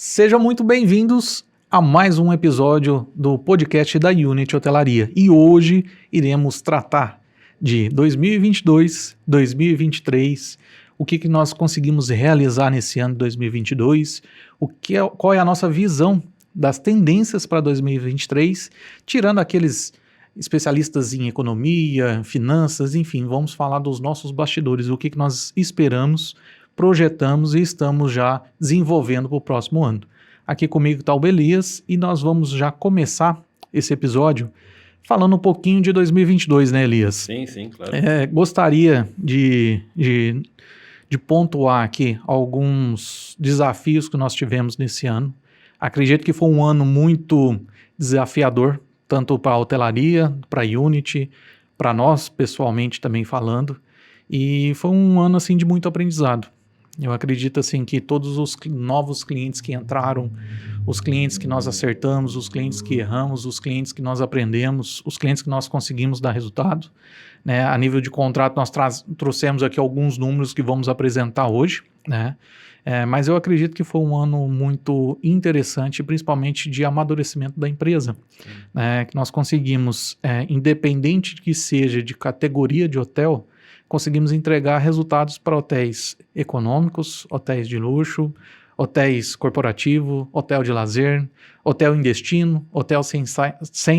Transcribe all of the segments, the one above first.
Sejam muito bem-vindos a mais um episódio do podcast da Unity Hotelaria. E hoje iremos tratar de 2022, 2023, o que nós conseguimos realizar nesse ano de 2022, qual é a nossa visão das tendências para 2023, tirando aqueles especialistas em economia, finanças, enfim, vamos falar dos nossos bastidores, o que nós esperamos, projetamos e estamos já desenvolvendo para o próximo ano. Aqui comigo está o Elias e nós vamos já começar esse episódio falando um pouquinho de 2022, né, Elias? Sim, claro. Gostaria de pontuar aqui alguns desafios que nós tivemos nesse ano. Acredito que foi um ano muito desafiador, tanto para a hotelaria, para a Unity, para nós pessoalmente também falando, e foi um ano assim de muito aprendizado. Eu acredito assim que todos os novos clientes que entraram, os clientes que nós acertamos, os clientes que erramos, os clientes que nós aprendemos, os clientes que nós conseguimos dar resultado, né? A nível de contrato nós trouxemos aqui alguns números que vamos apresentar hoje, né? Mas eu acredito que foi um ano muito interessante, principalmente de amadurecimento da empresa, né? Que nós conseguimos, independente de que seja de categoria de hotel, conseguimos entregar resultados para hotéis econômicos, hotéis de luxo, hotéis corporativo, hotel de lazer, hotel em destino, hotel sem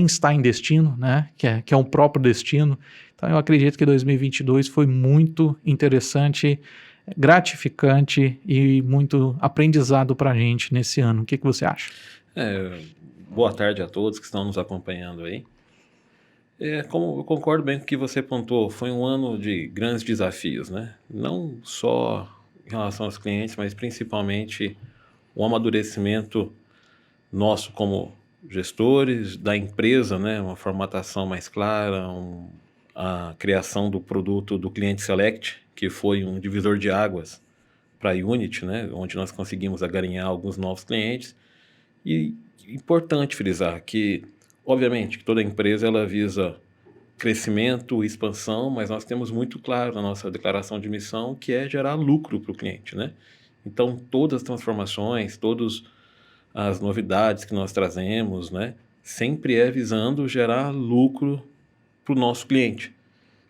estar em destino, né? Que é um próprio destino. Então eu acredito que 2022 foi muito interessante, gratificante e muito aprendizado para a gente nesse ano. O que você acha? Boa tarde a todos que estão nos acompanhando aí. Como eu concordo bem com o que você pontuou, foi um ano de grandes desafios, né? Não só em relação aos clientes, mas principalmente o amadurecimento nosso como gestores da empresa, né? Uma formatação mais clara, a criação do produto do Cliente Select, que foi um divisor de águas para a Unity, né? Onde nós conseguimos agarinhar alguns novos clientes. E importante frisar que, obviamente, que toda empresa ela visa crescimento, expansão, mas nós temos muito claro na nossa declaração de missão que é gerar lucro para o cliente, né? Então, todas as transformações, todas as novidades que nós trazemos, né, sempre é visando gerar lucro para o nosso cliente,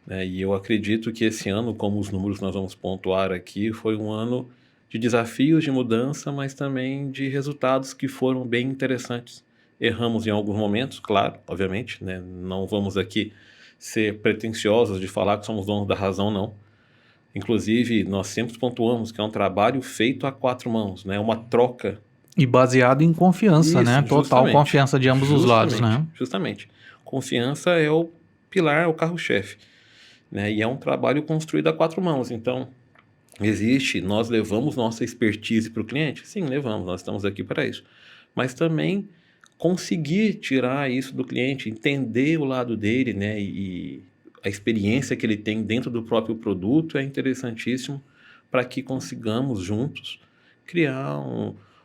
né? E eu acredito que esse ano, como os números que nós vamos pontuar aqui, foi um ano de desafios, de mudança, mas também de resultados que foram bem interessantes. Erramos em alguns momentos, claro, obviamente, né? Não vamos aqui ser pretensiosos de falar que somos donos da razão, não. Inclusive, nós sempre pontuamos que é um trabalho feito a quatro mãos, né? Uma troca. E baseado em confiança, né? Total confiança de ambos os lados, né? Justamente. Confiança é o pilar, é o carro-chefe, né? E é um trabalho construído a quatro mãos. Então, nós levamos nossa expertise para o cliente? Sim, levamos, nós estamos aqui para isso. Mas também conseguir tirar isso do cliente, entender o lado dele, né, e a experiência que ele tem dentro do próprio produto é interessantíssimo para que consigamos juntos criar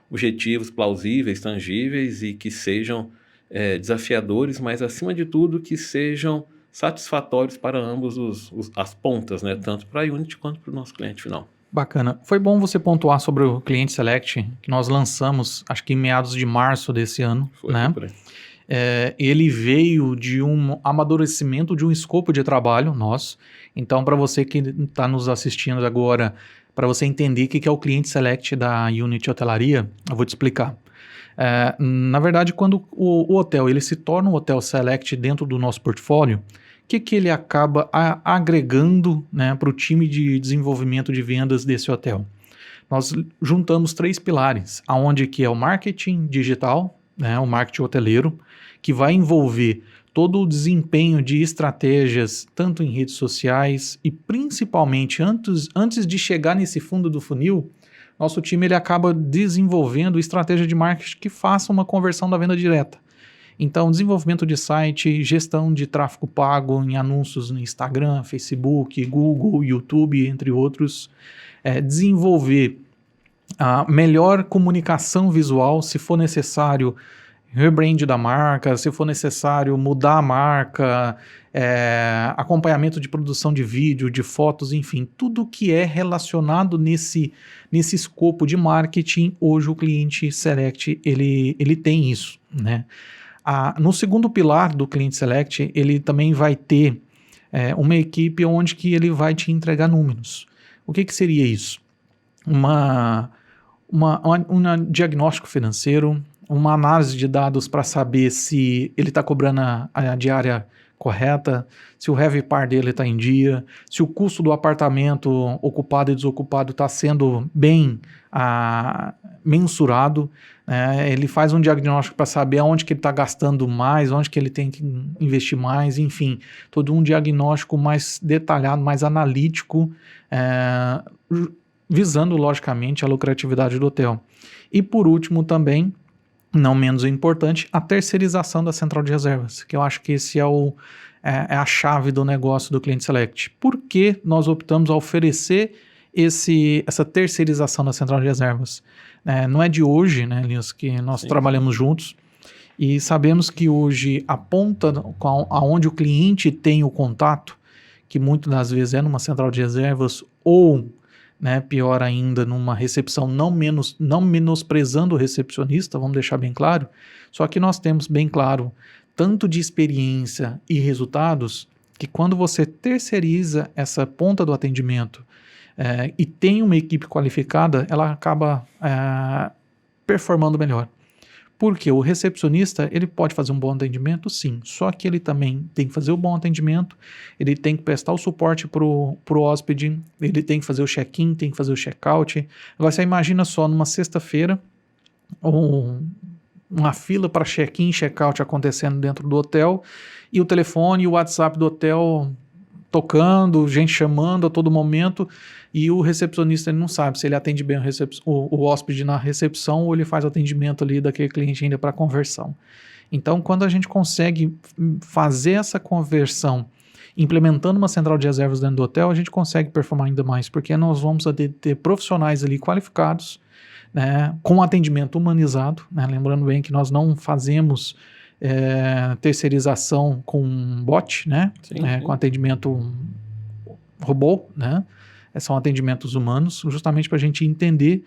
objetivos plausíveis, tangíveis e que sejam desafiadores, mas acima de tudo que sejam satisfatórios para ambos as pontas, né, tanto para a Unity quanto para o nosso cliente final. Bacana. Foi bom você pontuar sobre o Cliente Select, que nós lançamos, acho que em meados de março desse ano, né? Por aí. Ele veio de um amadurecimento de um escopo de trabalho nosso. Então, para você que está nos assistindo agora, para você entender o que é o Cliente Select da Unity Hotelaria, eu vou te explicar. Na verdade, quando o hotel ele se torna um Hotel Select dentro do nosso portfólio, o que ele acaba agregando, né, para o time de desenvolvimento de vendas desse hotel? Nós juntamos 3 pilares, aonde que é o marketing digital, né, o marketing hoteleiro, que vai envolver todo o desempenho de estratégias, tanto em redes sociais e principalmente antes de chegar nesse fundo do funil, nosso time ele acaba desenvolvendo estratégia de marketing que faça uma conversão da venda direta. Então, desenvolvimento de site, gestão de tráfego pago em anúncios no Instagram, Facebook, Google, YouTube, entre outros. Desenvolver a melhor comunicação visual, se for necessário, rebrand da marca, se for necessário mudar a marca, acompanhamento de produção de vídeo, de fotos, enfim, tudo que é relacionado nesse escopo de marketing, hoje o Cliente Select, ele tem isso, né? No segundo pilar do Cliente Select, ele também vai ter uma equipe onde que ele vai te entregar números. O que seria isso? Um diagnóstico financeiro, uma análise de dados para saber se ele está cobrando a diária correta, se o heavy par dele está em dia, se o custo do apartamento ocupado e desocupado está sendo bem mensurado. Ele faz um diagnóstico para saber aonde que ele está gastando mais, onde que ele tem que investir mais, enfim, todo um diagnóstico mais detalhado, mais analítico, visando, logicamente, a lucratividade do hotel. E por último também, não menos importante, a terceirização da central de reservas, que eu acho que esse é a chave do negócio do Cliente Select. Por que nós optamos a oferecer essa terceirização da central de reservas? Não é de hoje, né, Linus, que nós trabalhamos juntos, e sabemos que hoje a ponta aonde o cliente tem o contato, que muitas das vezes é numa central de reservas ou, né, pior ainda, numa recepção, não menosprezando o recepcionista, vamos deixar bem claro, só que nós temos bem claro, tanto de experiência e resultados, que quando você terceiriza essa ponta do atendimento e tem uma equipe qualificada, ela acaba performando melhor. Porque o recepcionista, ele pode fazer um bom atendimento, sim, só que ele também tem que fazer o bom atendimento, ele tem que prestar o suporte pro hóspede, ele tem que fazer o check-in, tem que fazer o check-out. Agora você imagina só, numa sexta-feira, uma fila para check-in e check-out acontecendo dentro do hotel, e o telefone e o WhatsApp do hotel tocando, gente chamando a todo momento, e o recepcionista ele não sabe se ele atende bem o hóspede na recepção ou ele faz o atendimento ali daquele cliente ainda para conversão. Então, quando a gente consegue fazer essa conversão implementando uma central de reservas dentro do hotel, a gente consegue performar ainda mais, porque nós vamos ter profissionais ali qualificados, né, com atendimento humanizado, né, lembrando bem que nós não fazemos terceirização com bot, né? Sim. Com atendimento robô, né? São atendimentos humanos, justamente para a gente entender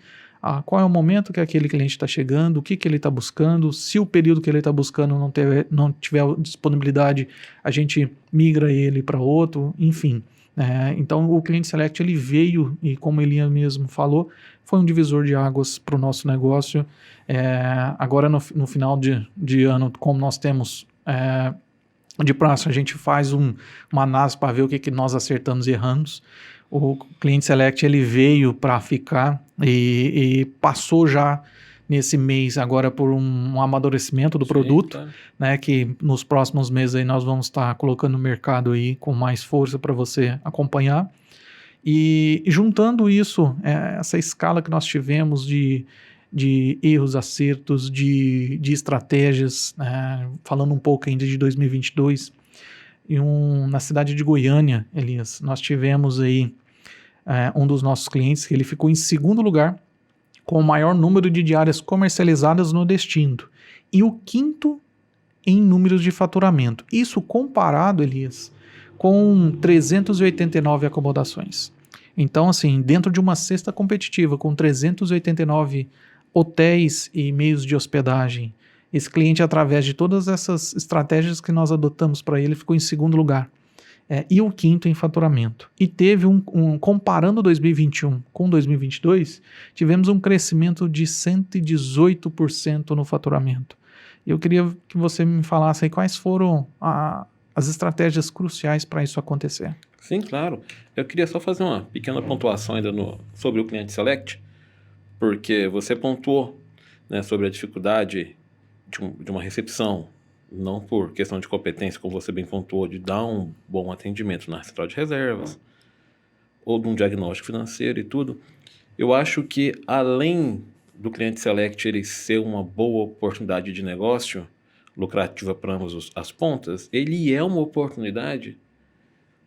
qual é o momento que aquele cliente está chegando, o que ele está buscando, se o período que ele está buscando não tiver disponibilidade, a gente migra ele para outro, enfim. Então o Cliente Select ele veio e, como ele mesmo falou, foi um divisor de águas para o nosso negócio. Agora no final de ano, como nós temos de praxe, a gente faz uma análise para ver o que nós acertamos e erramos. O Cliente Select ele veio para ficar e passou já nesse mês agora por um amadurecimento do produto, né, que nos próximos meses aí nós vamos estar colocando no mercado aí com mais força para você acompanhar. E juntando isso, essa escala que nós tivemos de erros, acertos, de estratégias, falando um pouco ainda de 2022, na cidade de Goiânia, Elias, nós tivemos aí um dos nossos clientes que ele ficou em segundo lugar com o maior número de diárias comercializadas no destino e o quinto em números de faturamento. Isso comparado, Elias, com 389 acomodações. Então, assim, dentro de uma cesta competitiva com 389 hotéis e meios de hospedagem, esse cliente, através de todas essas estratégias que nós adotamos para ele, ficou em segundo lugar. E o quinto em faturamento. E teve comparando 2021 com 2022, tivemos um crescimento de 118% no faturamento. Eu queria que você me falasse aí quais foram as estratégias cruciais para isso acontecer. Sim, claro. Eu queria só fazer uma pequena pontuação ainda sobre o Cliente Select, porque você pontuou, né, sobre a dificuldade de uma recepção, não por questão de competência, como você bem pontuou, de dar um bom atendimento na central de reservas, ou de um diagnóstico financeiro e tudo. Eu acho que, além do Cliente Select ele ser uma boa oportunidade de negócio, lucrativa para ambas as pontas, ele é uma oportunidade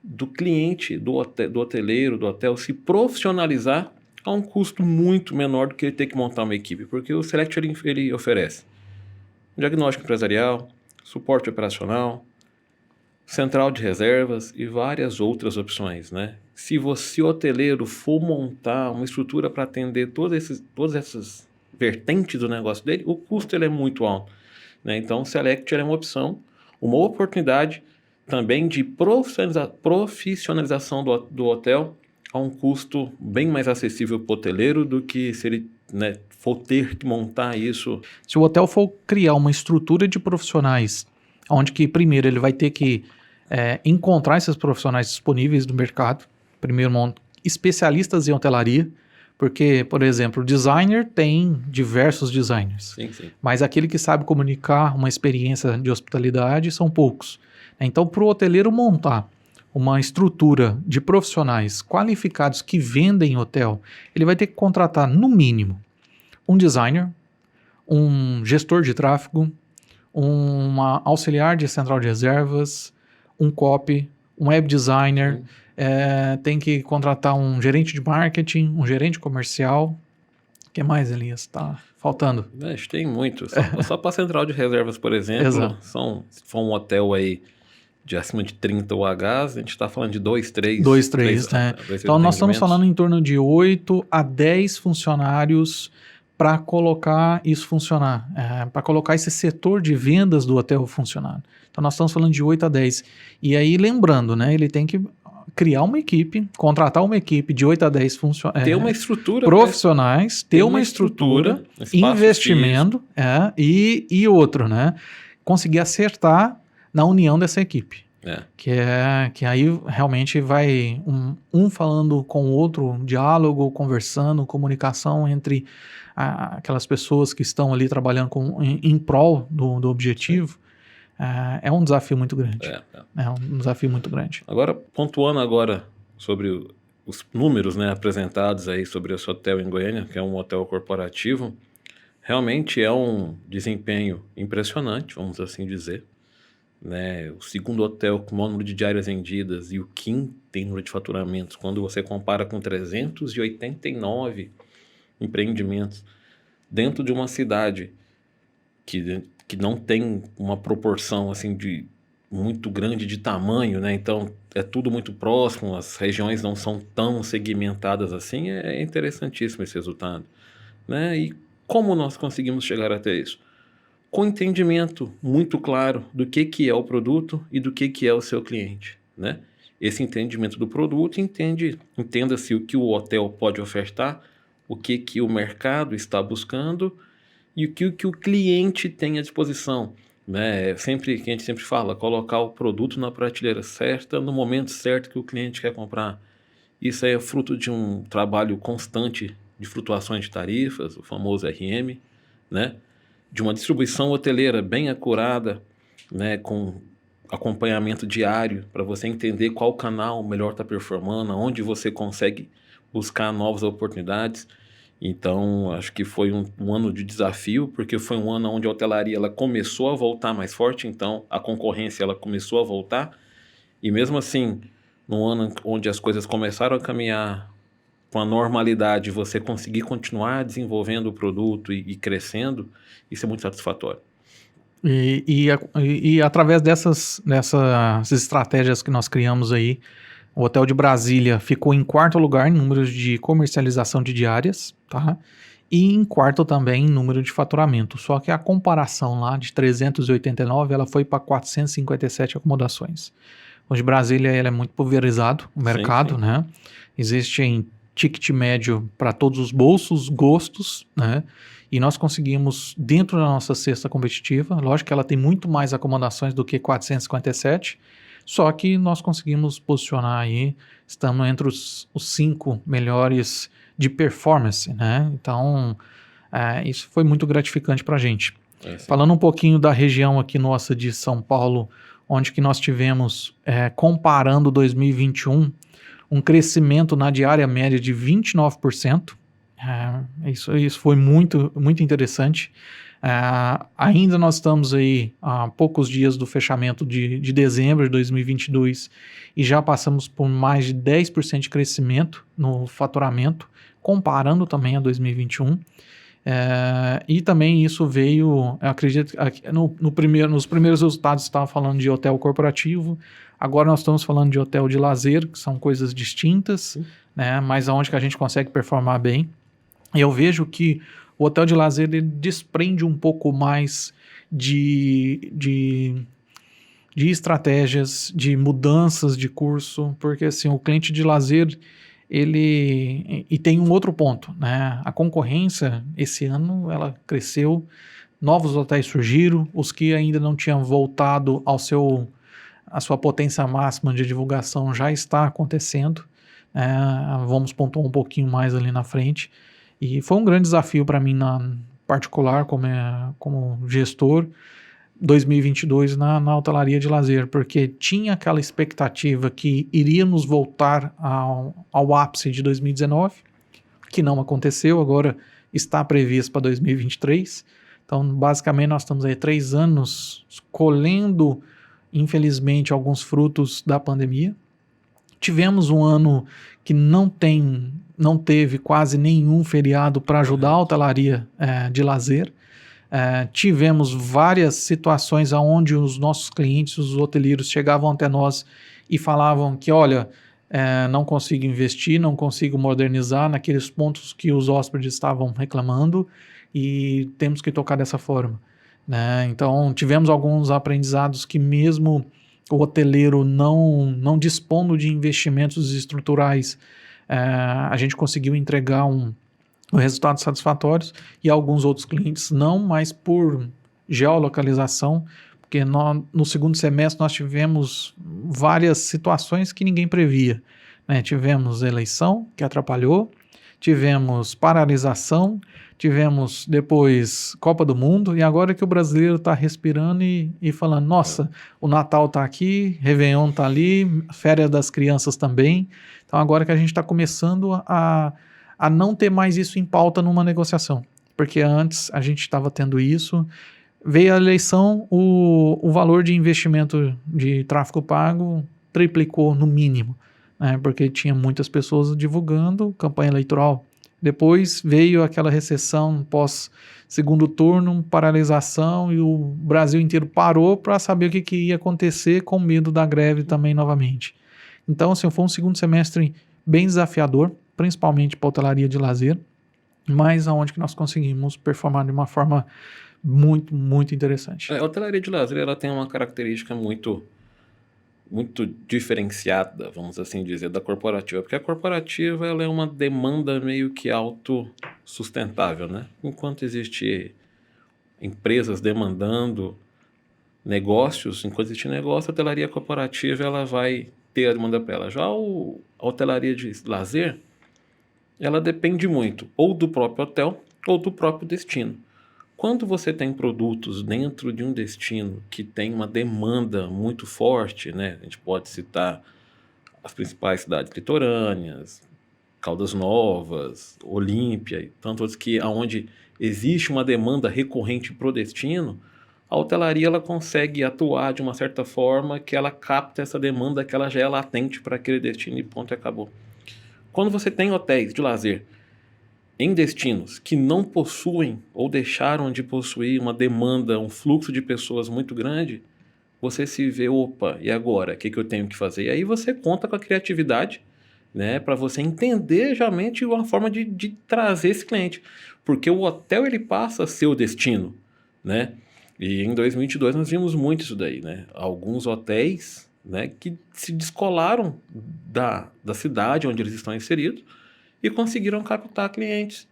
do cliente, do hoteleiro, do hotel, se profissionalizar a um custo muito menor do que ele ter que montar uma equipe, porque o Select ele oferece diagnóstico empresarial, suporte operacional, central de reservas e várias outras opções, né? Se você, hoteleiro, for montar uma estrutura para atender todas essas vertentes do negócio dele, o custo ele é muito alto, né? Então, o Select é uma opção, uma oportunidade também de profissionalização do hotel a um custo bem mais acessível para o hoteleiro do que se ele, né, for ter que montar isso. Se o hotel for criar uma estrutura de profissionais, onde que primeiro ele vai ter que encontrar esses profissionais disponíveis do mercado, primeiro especialistas em hotelaria, porque, por exemplo, o designer tem diversos designers, Sim. mas aquele que sabe comunicar uma experiência de hospitalidade são poucos. Então, para o hoteleiro montar uma estrutura de profissionais qualificados que vendem hotel, ele vai ter que contratar, no mínimo, um designer, um gestor de tráfego, uma auxiliar de central de reservas, um copy, um web designer, tem que contratar um gerente de marketing, um gerente comercial. O que mais, Elias? Está faltando? Tem muito. Só para a central de reservas, por exemplo, se for um hotel aí de acima de 30 UHs, a gente está falando de 2, 3. 2, 3, né? Então, nós estamos falando em torno de 8 a 10 funcionários para colocar isso funcionar, para colocar esse setor de vendas do hotel funcionar. Então, nós estamos falando de 8 a 10. E aí, lembrando, né, ele tem que criar uma equipe, contratar uma equipe de 8 a 10 ter uma estrutura profissionais, ter uma estrutura, investimento e outro, né? Conseguir acertar na união dessa equipe. Que aí realmente vai um falando com o outro, diálogo, conversando, comunicação entre aquelas pessoas que estão ali trabalhando em prol do objetivo. É um desafio muito grande. É um desafio muito grande. Agora, pontuando agora sobre os números, né, apresentados aí sobre esse hotel em Goiânia, que é um hotel corporativo, realmente é um desempenho impressionante, vamos assim dizer. Né? O segundo hotel com o maior número de diárias vendidas e o quinto em número de faturamentos, quando você compara com 389 empreendimentos dentro de uma cidade que não tem uma proporção assim de muito grande de tamanho, né? Então é tudo muito próximo, as regiões não são tão segmentadas assim, é interessantíssimo esse resultado, né? E como nós conseguimos chegar até isso? Com entendimento muito claro do que é o produto e do que é o seu cliente, né? Esse entendimento do produto, entenda-se o que o hotel pode ofertar, o que o mercado está buscando e o que o cliente tem à disposição, né? Que a gente sempre fala, colocar o produto na prateleira certa, no momento certo que o cliente quer comprar. Isso é fruto de um trabalho constante de flutuações de tarifas, o famoso RM, né? De uma distribuição hoteleira bem acurada, né? Com acompanhamento diário, para você entender qual canal melhor está performando, onde você consegue buscar novas oportunidades. Então, acho que foi um ano de desafio, porque foi um ano onde a hotelaria ela começou a voltar mais forte, então a concorrência ela começou a voltar, e mesmo assim, num ano onde as coisas começaram a caminhar com a normalidade, você conseguir continuar desenvolvendo o produto e crescendo, isso é muito satisfatório. E através dessas estratégias que nós criamos aí, o Hotel de Brasília ficou em quarto lugar em número de comercialização de diárias, tá? E em quarto também em número de faturamento. Só que a comparação lá de 389, ela foi para 457 acomodações. O de Brasília ele é muito pulverizado, o mercado, sim. Né? Existe em ticket médio para todos os bolsos, gostos, né? E nós conseguimos, dentro da nossa cesta competitiva, lógico que ela tem muito mais acomodações do que 457, só que nós conseguimos posicionar aí, estamos entre os 5 melhores de performance, né? Então, isso foi muito gratificante para a gente. Falando um pouquinho da região aqui nossa de São Paulo, onde que nós tivemos, comparando 2021, um crescimento na diária média de 29%. Isso foi muito, muito interessante. Ainda nós estamos aí há poucos dias do fechamento de dezembro de 2022 e já passamos por mais de 10% de crescimento no faturamento, comparando também a 2021. E também isso veio, eu acredito, nos primeiros resultados estava falando de hotel corporativo, agora nós estamos falando de hotel de lazer, que são coisas distintas, né, mas onde que a gente consegue performar bem. E eu vejo que o hotel de lazer ele desprende um pouco mais de estratégias, de mudanças de curso, porque assim, o cliente de lazer, e tem um outro ponto, né? A concorrência esse ano ela cresceu, novos hotéis surgiram, os que ainda não tinham voltado à sua potência máxima de divulgação já está acontecendo. Vamos pontuar um pouquinho mais ali na frente. E foi um grande desafio para mim, na particular, como gestor, 2022 na hotelaria de lazer, porque tinha aquela expectativa que iríamos voltar ao ápice de 2019, que não aconteceu, agora está previsto para 2023. Então, basicamente, nós estamos aí 3 anos colhendo, infelizmente, alguns frutos da pandemia. Tivemos um ano que não teve quase nenhum feriado para ajudar a hotelaria de lazer. Tivemos várias situações onde os nossos clientes, os hoteleiros, chegavam até nós e falavam que, olha, não consigo investir, não consigo modernizar naqueles pontos que os hóspedes estavam reclamando e temos que tocar dessa forma, né? Então, tivemos alguns aprendizados que mesmo o hoteleiro não dispondo de investimentos estruturais, a gente conseguiu entregar resultados satisfatórios, e alguns outros clientes não, mas por geolocalização, porque no segundo semestre nós tivemos várias situações que ninguém previa, né? Tivemos eleição, que atrapalhou, tivemos paralisação, tivemos depois Copa do Mundo, e agora que o brasileiro está respirando e falando, nossa, o Natal está aqui, Réveillon está ali, férias das crianças também. Então agora que a gente está começando a não ter mais isso em pauta numa negociação, porque antes a gente estava tendo isso, veio a eleição, o valor de investimento de tráfego pago triplicou no mínimo, né, porque tinha muitas pessoas divulgando campanha eleitoral. Depois veio aquela recessão pós segundo turno, paralisação, e o Brasil inteiro parou para saber o que ia acontecer, com medo da greve também novamente. Então, assim, foi um segundo semestre bem desafiador, principalmente para a hotelaria de lazer, mas aonde que nós conseguimos performar de uma forma muito, muito interessante. A hotelaria de lazer ela tem uma característica muito diferenciada, vamos assim dizer, da corporativa, porque a corporativa ela é uma demanda meio que autossustentável, né? Enquanto existe empresas demandando negócios, enquanto existe negócio, a hotelaria corporativa ela vai ter a demanda para ela. Já a hotelaria de lazer, ela depende muito ou do próprio hotel ou do próprio destino. Quando você tem produtos dentro de um destino que tem uma demanda muito forte, né? A gente pode citar as principais cidades litorâneas, Caldas Novas, Olímpia e tantos outros, que onde existe uma demanda recorrente para o destino, a hotelaria ela consegue atuar de uma certa forma que ela capta essa demanda que ela já é latente para aquele destino e ponto, acabou. Quando você tem hotéis de lazer em destinos que não possuem ou deixaram de possuir uma demanda, um fluxo de pessoas muito grande, você se vê, opa, e agora? O que eu tenho que fazer? E aí você conta com a criatividade, né, para você entender realmente uma forma de trazer esse cliente. Porque o hotel ele passa a ser o destino, né? E em 2022 nós vimos muito isso daí, né? Alguns hotéis, né, que se descolaram da cidade onde eles estão inseridos e conseguiram captar clientes,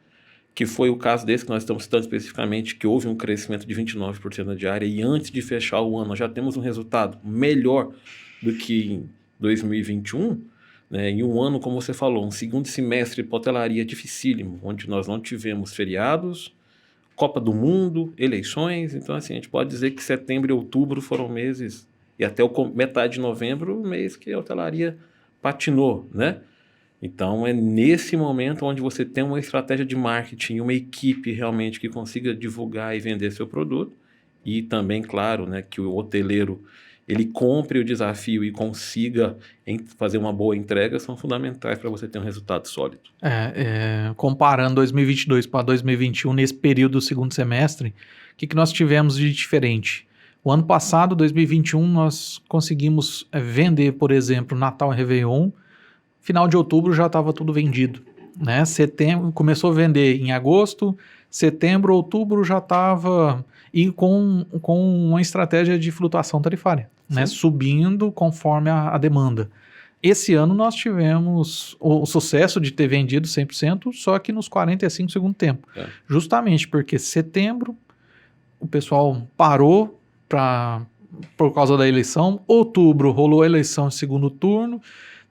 que foi o caso desse que nós estamos citando especificamente, que houve um crescimento de 29% na diária, e antes de fechar o ano nós já temos um resultado melhor do que em 2021, né? Em um ano, como você falou, um segundo semestre de hotelaria dificílimo, onde nós não tivemos feriados, Copa do Mundo, eleições. Então, assim, a gente pode dizer que setembro e outubro foram meses, e até metade de novembro, o mês que a hotelaria patinou, né? Então, é nesse momento onde você tem uma estratégia de marketing, uma equipe realmente que consiga divulgar e vender seu produto, e também, claro, né, que o hoteleiro ele compre o desafio e consiga fazer uma boa entrega são fundamentais para você ter um resultado sólido. Comparando 2022 para 2021, nesse período do segundo semestre, o que nós tivemos de diferente? O ano passado, 2021, nós conseguimos vender, por exemplo, Natal e Réveillon. Final de outubro já estava tudo vendido, né? Setembro começou a vender em agosto, setembro, outubro já estava, e com uma estratégia de flutuação tarifária, né? Subindo conforme a demanda. Esse ano nós tivemos o sucesso de ter vendido 100%, só que nos 45 do segundo tempo. Justamente porque setembro o pessoal parou por causa da eleição, outubro rolou a eleição em segundo turno,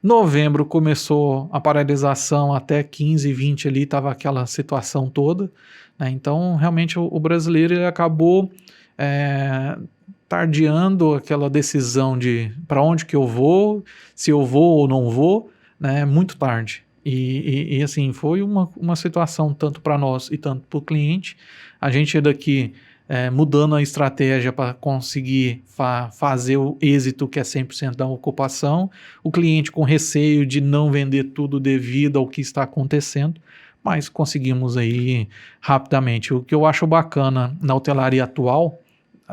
novembro começou a paralisação até 15, 20 ali, estava aquela situação toda, né? Então realmente o brasileiro ele acabou tardiando aquela decisão de para onde que eu vou, se eu vou ou não vou, né? Muito tarde. E assim, foi uma situação tanto para nós e tanto para o cliente. A gente daqui mudando a estratégia para conseguir fazer o êxito que é 100% da ocupação, o cliente com receio de não vender tudo devido ao que está acontecendo, mas conseguimos aí rapidamente. O que eu acho bacana na hotelaria atual,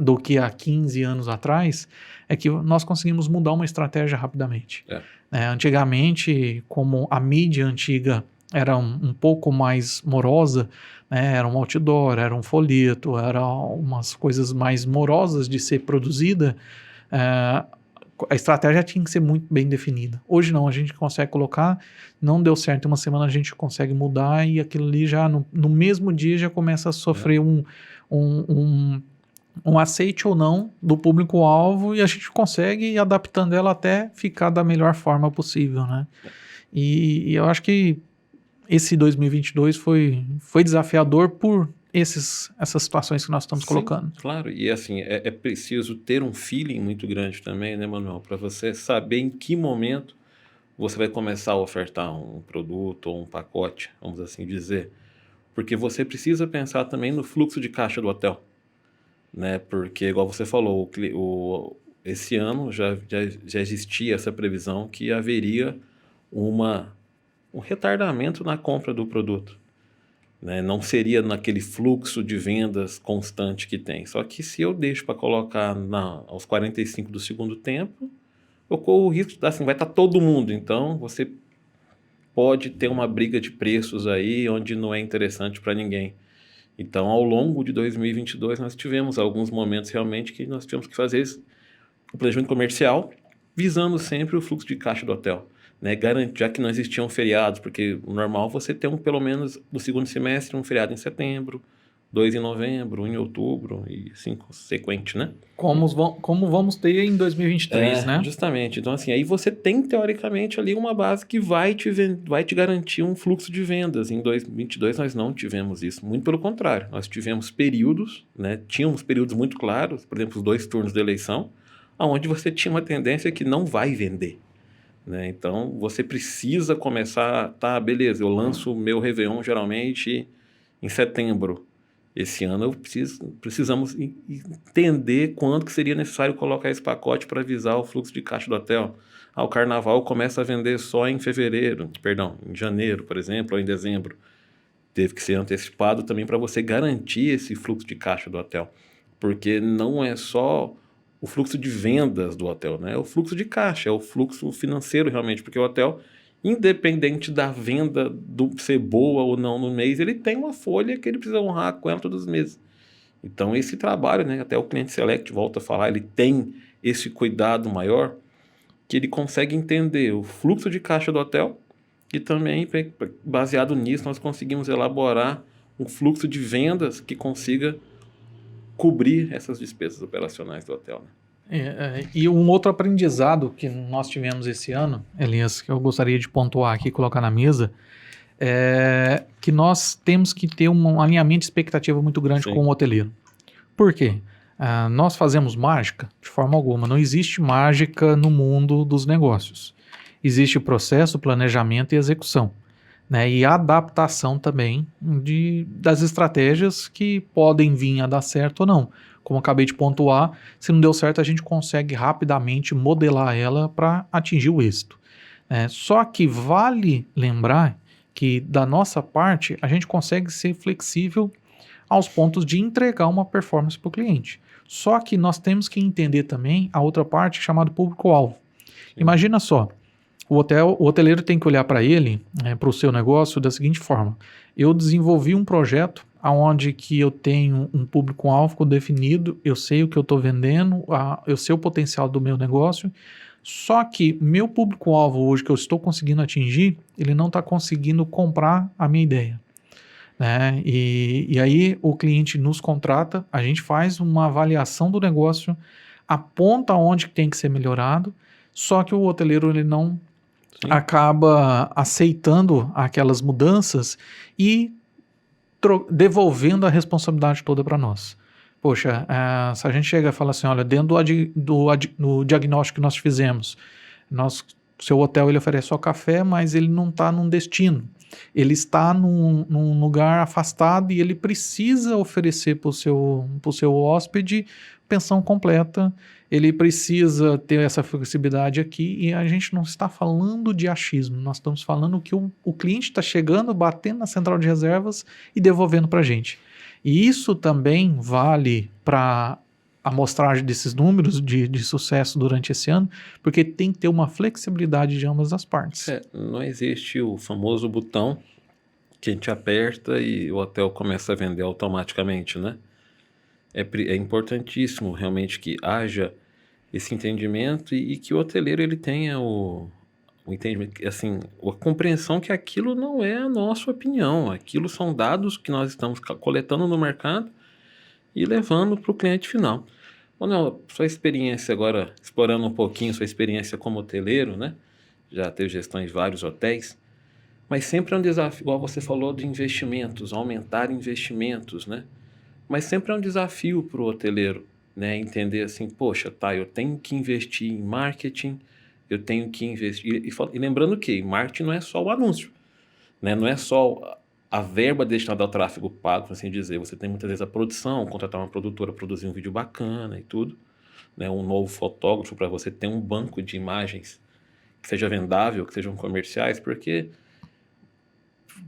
do que há 15 anos atrás, é que nós conseguimos mudar uma estratégia rapidamente. Antigamente, como a mídia antiga era um pouco mais morosa, né, era um outdoor, era um folheto, eram umas coisas mais morosas de ser produzida, a estratégia tinha que ser muito bem definida. Hoje não, a gente consegue colocar, não deu certo, uma semana a gente consegue mudar e aquilo ali já no mesmo dia já começa a sofrer um aceite ou não do público-alvo e a gente consegue ir adaptando ela até ficar da melhor forma possível, né? E eu acho que esse 2022 foi desafiador por essas situações que nós estamos colocando. Claro, e assim, é preciso ter um feeling muito grande também, né, Manuel? Para você saber em que momento você vai começar a ofertar um produto ou um pacote, vamos assim dizer. Porque você precisa pensar também no fluxo de caixa do hotel, né? Porque, igual você falou, esse ano já existia essa previsão que haveria um retardamento na compra do produto, né? Não seria naquele fluxo de vendas constante que tem. Só que se eu deixo para colocar aos 45 do segundo tempo, eu corro o risco de vai estar todo mundo. Então, você pode ter uma briga de preços aí onde não é interessante para ninguém. Então, ao longo de 2022, nós tivemos alguns momentos realmente que nós tivemos que fazer o planejamento comercial visando sempre o fluxo de caixa do hotel, né? Já que não existiam feriados, porque o normal você ter pelo menos no segundo semestre um feriado em setembro, 2 em novembro, 1 em outubro e assim consequente, né? Como vamos ter em 2023, né? Justamente. Então, assim, aí você tem, teoricamente, ali uma base que vai te garantir um fluxo de vendas. Em 2022, nós não tivemos isso. Muito pelo contrário. Nós tivemos períodos, né? Tínhamos períodos muito claros, por exemplo, os 2 turnos da eleição, onde você tinha uma tendência que não vai vender, né? Então, você precisa começar, beleza, eu lanço o meu Réveillon geralmente em setembro. Esse ano precisamos entender quando que seria necessário colocar esse pacote para avisar o fluxo de caixa do hotel. O carnaval começa a vender só em janeiro, por exemplo, ou em dezembro. Teve que ser antecipado também para você garantir esse fluxo de caixa do hotel. Porque não é só o fluxo de vendas do hotel, né? É o fluxo de caixa, é o fluxo financeiro realmente, porque o hotel, independente da venda ser boa ou não no mês, ele tem uma folha que ele precisa honrar com ela todos os meses. Então, esse trabalho, né, até o cliente select volta a falar, ele tem esse cuidado maior, que ele consegue entender o fluxo de caixa do hotel e também, baseado nisso, nós conseguimos elaborar um fluxo de vendas que consiga cobrir essas despesas operacionais do hotel, né? E um outro aprendizado que nós tivemos esse ano, Elias, que eu gostaria de pontuar aqui e colocar na mesa, é que nós temos que ter um alinhamento de expectativa muito grande com o hoteleiro. Por quê? Nós fazemos mágica? De forma alguma. Não existe mágica no mundo dos negócios. Existe o processo, planejamento e execução, né? E adaptação também das estratégias que podem vir a dar certo ou não. como eu acabei de pontuar, se não deu certo, a gente consegue rapidamente modelar ela para atingir o êxito. Só que vale lembrar que, da nossa parte, a gente consegue ser flexível aos pontos de entregar uma performance para o cliente. Só que nós temos que entender também a outra parte chamada público-alvo. Imagina só, o hoteleiro tem que olhar para ele, para o seu negócio, da seguinte forma: eu desenvolvi um projeto onde que eu tenho um público-alvo definido, eu sei o que eu estou vendendo, eu sei o potencial do meu negócio, só que meu público-alvo hoje que eu estou conseguindo atingir, ele não está conseguindo comprar a minha ideia. E aí o cliente nos contrata, a gente faz uma avaliação do negócio, aponta onde tem que ser melhorado, só que o hoteleiro ele não acaba aceitando aquelas mudanças e devolvendo a responsabilidade toda para nós. Poxa, se a gente chega e fala assim, olha, dentro do diagnóstico que nós fizemos, seu hotel ele oferece só café, mas ele não está num destino. Ele está num lugar afastado e ele precisa oferecer para o seu hóspede pensão completa, ele precisa ter essa flexibilidade aqui, e a gente não está falando de achismo, nós estamos falando que o cliente está chegando, batendo na central de reservas e devolvendo para a gente. E isso também vale para a amostragem desses números de sucesso durante esse ano, porque tem que ter uma flexibilidade de ambas as partes. Não existe o famoso botão que a gente aperta e o hotel começa a vender automaticamente, né? É importantíssimo realmente que haja esse entendimento e que o hoteleiro ele tenha o entendimento, assim, a compreensão que aquilo não é a nossa opinião, aquilo são dados que nós estamos coletando no mercado e levando para o cliente final. Manuel, sua experiência agora, explorando um pouquinho sua experiência como hoteleiro, né? Já teve gestão em vários hotéis, mas sempre é um desafio, igual você falou, de investimentos, aumentar investimentos, né? Mas sempre é um desafio para o hoteleiro, né? Entender assim, poxa, eu tenho que investir em marketing, eu tenho que investir... E lembrando que marketing não é só o anúncio, né? Não é só a verba destinada ao tráfego pago, por assim dizer. Você tem muitas vezes a produção, contratar uma produtora, produzir um vídeo bacana e tudo, né? Um novo fotógrafo para você ter um banco de imagens que seja vendável, que sejam comerciais, porque...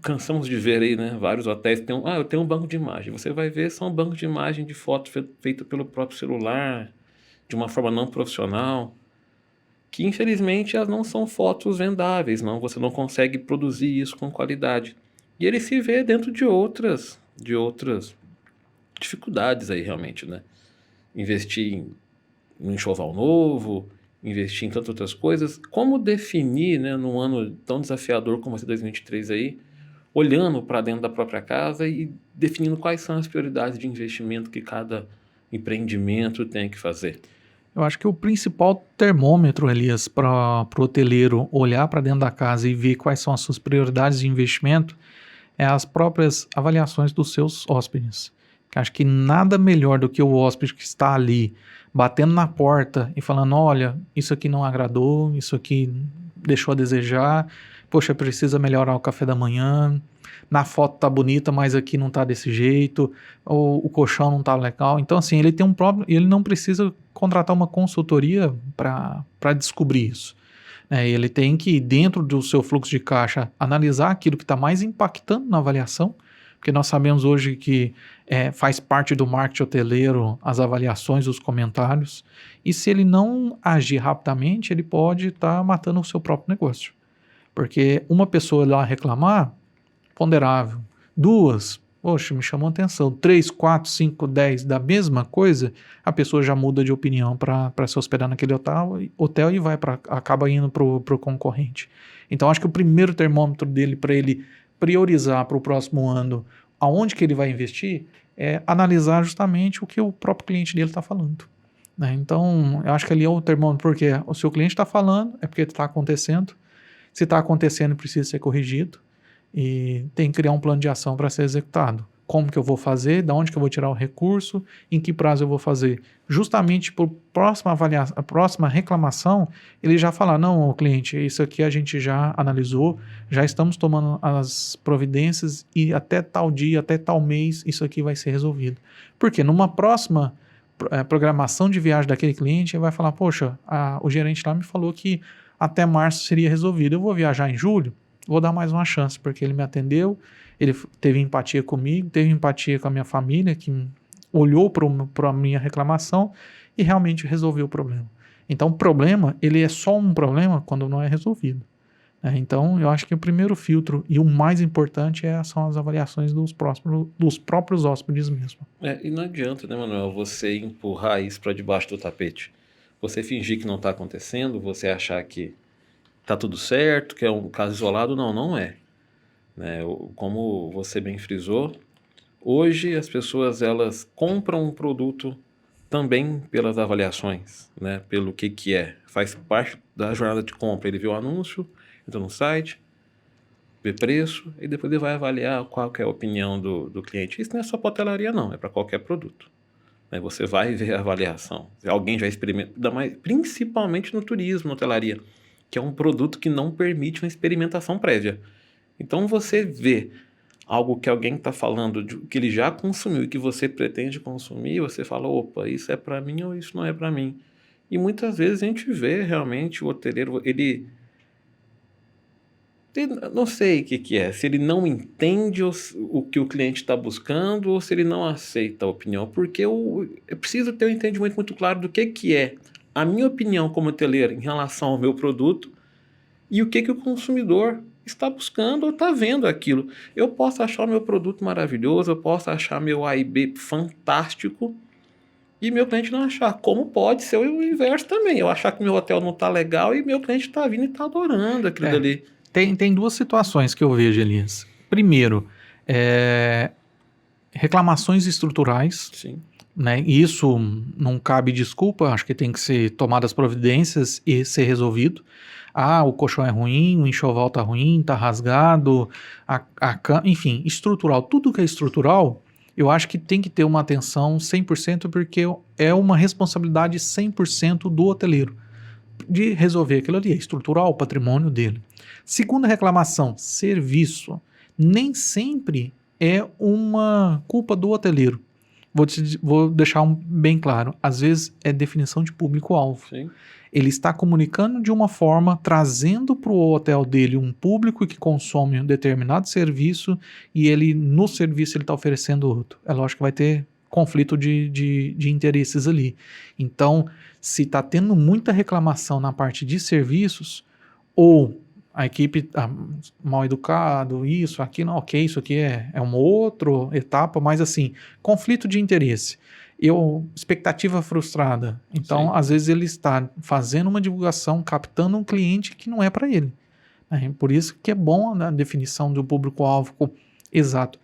cansamos de ver aí, né? Vários hotéis têm eu tenho um banco de imagem. Você vai ver, são bancos de imagem de foto feito pelo próprio celular, de uma forma não profissional, que infelizmente elas não são fotos vendáveis, não. Você não consegue produzir isso com qualidade. E ele se vê dentro de outras dificuldades aí realmente, né? Investir em um enxoval novo, investir em tantas outras coisas. Como definir, né, num ano tão desafiador como esse 2023 aí, olhando para dentro da própria casa e definindo quais são as prioridades de investimento que cada empreendimento tem que fazer? Eu acho que o principal termômetro, Elias, para o hoteleiro olhar para dentro da casa e ver quais são as suas prioridades de investimento é as próprias avaliações dos seus hóspedes. Acho que nada melhor do que o hóspede que está ali batendo na porta e falando, olha, isso aqui não agradou, isso aqui deixou a desejar, poxa, precisa melhorar o café da manhã, na foto tá bonita, mas aqui não tá desse jeito, ou o colchão não tá legal. Então, assim, ele tem um problema, ele não precisa contratar uma consultoria para descobrir isso. Ele tem que, dentro do seu fluxo de caixa, analisar aquilo que está mais impactando na avaliação, porque nós sabemos hoje que faz parte do marketing hoteleiro as avaliações, os comentários, e se ele não agir rapidamente, ele pode estar matando o seu próprio negócio. Porque uma pessoa lá reclamar, ponderável. 2, poxa, me chamou a atenção. 3, 4, 5, 10 da mesma coisa, a pessoa já muda de opinião para se hospedar naquele hotel e acaba indo para o concorrente. Então, acho que o primeiro termômetro dele para ele priorizar para o próximo ano aonde que ele vai investir é analisar justamente o que o próprio cliente dele está falando. Então, eu acho que ali é o termômetro, porque o seu cliente está falando, é porque está acontecendo. Se está acontecendo, precisa ser corrigido e tem que criar um plano de ação para ser executado. Como que eu vou fazer, de onde que eu vou tirar o recurso, em que prazo eu vou fazer. Justamente por a próxima reclamação, ele já falar, não, cliente, isso aqui a gente já analisou, já estamos tomando as providências e até tal dia, até tal mês, isso aqui vai ser resolvido. Porque numa próxima programação de viagem daquele cliente e vai falar, poxa, o gerente lá me falou que até março seria resolvido. Eu vou viajar em julho, vou dar mais uma chance, porque ele me atendeu, ele teve empatia comigo, teve empatia com a minha família, que olhou para a minha reclamação e realmente resolveu o problema. Então, o problema, ele é só um problema quando não é resolvido. Então, eu acho que o primeiro filtro e o mais importante são as avaliações dos próprios hóspedes mesmo. E não adianta, né, Manuel, você empurrar isso para debaixo do tapete. Você fingir que não está acontecendo, você achar que está tudo certo, que é um caso isolado. Não é. Né? Como você bem frisou, hoje as pessoas elas compram um produto também pelas avaliações, né? Pelo que é. Faz parte da jornada de compra. Ele vê o anúncio, entra no site, vê preço, e depois ele vai avaliar qual que é a opinião do cliente. Isso não é só para hotelaria, não, é para qualquer produto. Você vai ver a avaliação. Alguém já experimenta, principalmente no turismo, na hotelaria, que é um produto que não permite uma experimentação prévia. Então você vê algo que alguém está falando, que ele já consumiu e que você pretende consumir, você fala, opa, isso é para mim ou isso não é para mim. E muitas vezes a gente vê realmente o hoteleiro, ele não sei o que é, se ele não entende o que o cliente está buscando ou se ele não aceita a opinião, porque eu preciso ter um entendimento muito claro do que é a minha opinião como hoteleiro em relação ao meu produto e o que o consumidor está buscando ou está vendo aquilo. Eu posso achar o meu produto maravilhoso, eu posso achar meu A e B fantástico e meu cliente não achar. Como pode ser o inverso também, eu achar que meu hotel não está legal e meu cliente está vindo e está adorando aquilo dali. Tem duas situações que eu vejo, Elias. Primeiro, reclamações estruturais. Sim. Né? Isso não cabe desculpa, acho que tem que ser tomadas providências e ser resolvido. O colchão é ruim, o enxoval tá ruim, tá rasgado, enfim, estrutural. Tudo que é estrutural, eu acho que tem que ter uma atenção 100%, porque é uma responsabilidade 100% do hoteleiro de resolver aquilo ali, é estrutural, o patrimônio dele. Segunda reclamação, serviço. Nem sempre é uma culpa do hoteleiro. Vou deixar bem claro. Às vezes é definição de público-alvo. Sim. Ele está comunicando de uma forma, trazendo para o hotel dele um público que consome um determinado serviço e ele, no serviço, ele está oferecendo outro. É lógico que vai ter conflito de interesses ali. Então, se está tendo muita reclamação na parte de serviços, ou a equipe mal educado, isso, aquilo, ok, isso aqui é uma outra etapa, mas assim, conflito de interesse. Expectativa frustrada. Então, Sim. Às vezes ele está fazendo uma divulgação, captando um cliente que não é para ele. Por isso que é bom a definição do público-alvo exato.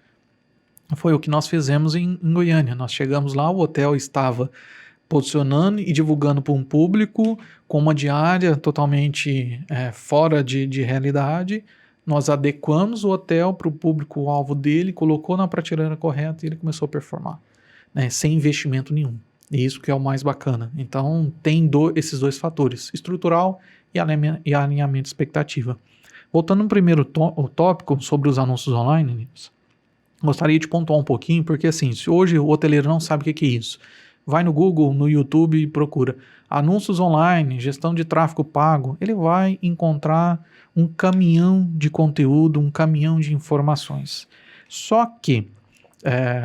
Foi o que nós fizemos em Goiânia. Nós chegamos lá, o hotel estava posicionando e divulgando para um público com uma diária totalmente fora de realidade. Nós adequamos o hotel para o público-alvo dele, colocou na prateleira correta e ele começou a performar, né, sem investimento nenhum. E isso que é o mais bacana. Então, tem esses dois fatores, estrutural e alinhamento de expectativa. Voltando no primeiro tópico sobre os anúncios online, gostaria de pontuar um pouquinho, porque assim, se hoje o hoteleiro não sabe o que é isso, vai no Google, no YouTube e procura anúncios online, gestão de tráfego pago, ele vai encontrar um caminhão de conteúdo, um caminhão de informações. Só que